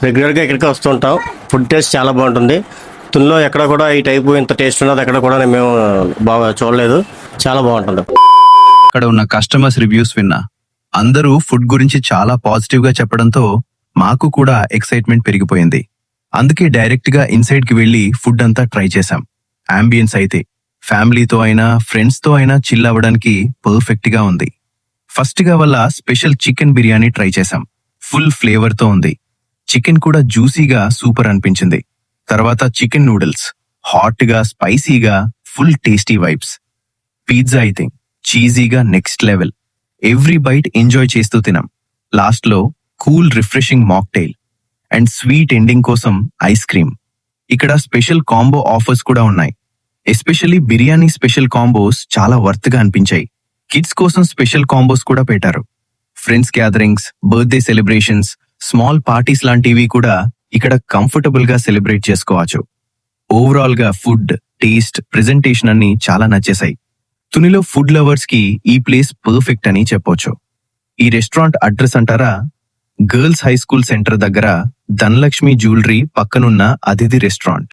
రెగ్యులర్గా ఇక్కడికి వస్తుంటాం. Food taste చాలా బాగుంటుంది. తునిలో ఎక్కడ కూడా ఈ టైపు ఇంత టేస్ట్ ఉన్నది ఎక్కడ కూడా మేము బాగా చూడలేదు. చాలా బాగుంటుంది. అక్కడ ఉన్న కస్టమర్స్ రివ్యూస్ విన్నా. అందరూ ఫుడ్ గురించి చాలా పాజిటివ్ గా చెప్పడంతో మాకు కూడా ఎక్సైట్మెంట్ పెరిగిపోయింది. అందుకే డైరెక్ట్ గా ఇన్సైడ్ కి వెళ్లి ఫుడ్ అంతా ట్రై చేశాం. అంబియన్స్ అయితే ఫ్యామిలీతో అయినా ఫ్రెండ్స్ తో అయినా చిల్ అవ్వడానికి పర్ఫెక్ట్ గా ఉంది. ఫస్ట్ గా వాళ్ళ స్పెషల్ చికెన్ బిర్యానీ ట్రై చేశాం. ఫుల్ ఫ్లేవర్ తో ఉంది. చికెన్ కూడా జ్యూసీగా సూపర్ అనిపించింది. తర్వాత చికెన్ నూడిల్స్ హాట్ గా స్పైసీగా ఫుల్ టేస్టీ వైబ్స్. పిజ్జా అయితే చీజీగా next level. Every bite enjoy చేస్తూ తినాం. లాస్ట్ లో cool refreshing mocktail and sweet ending కోసం ఐస్ క్రీమ్. ఇక్కడ స్పెషల్ కాంబో ఆఫర్స్ కూడా ఉన్నాయి. ఎస్పెషల్లీ బిర్యానీ స్పెషల్ కాంబోస్ చాలా వర్త్ గా అనిపించాయి. కిడ్స్ కోసం స్పెషల్ కాంబోస్ కూడా పెట్టారు. Friends gatherings, birthday celebrations, small parties లాంటివి కూడా ఇక్కడ కంఫర్టబుల్ గా సెలబ్రేట్ చేసుకోవచ్చు. ఓవరాల్ గా ఫుడ్, టేస్ట్, ప్రెజెంటేషన్ అన్ని చాలా నచ్చేశాయి. తునిలో ఫుడ్ లవర్స్ కి ఈ ప్లేస్ పర్ఫెక్ట్ అని చెప్పొచ్చు. ఈ రెస్టారెంట్ అడ్రస్ అంటారా? గర్ల్స్ హై స్కూల్ సెంటర్ దగ్గర ధనలక్ష్మి జ్యువెలరీ పక్కనున్న అతిథి రెస్టారెంట్.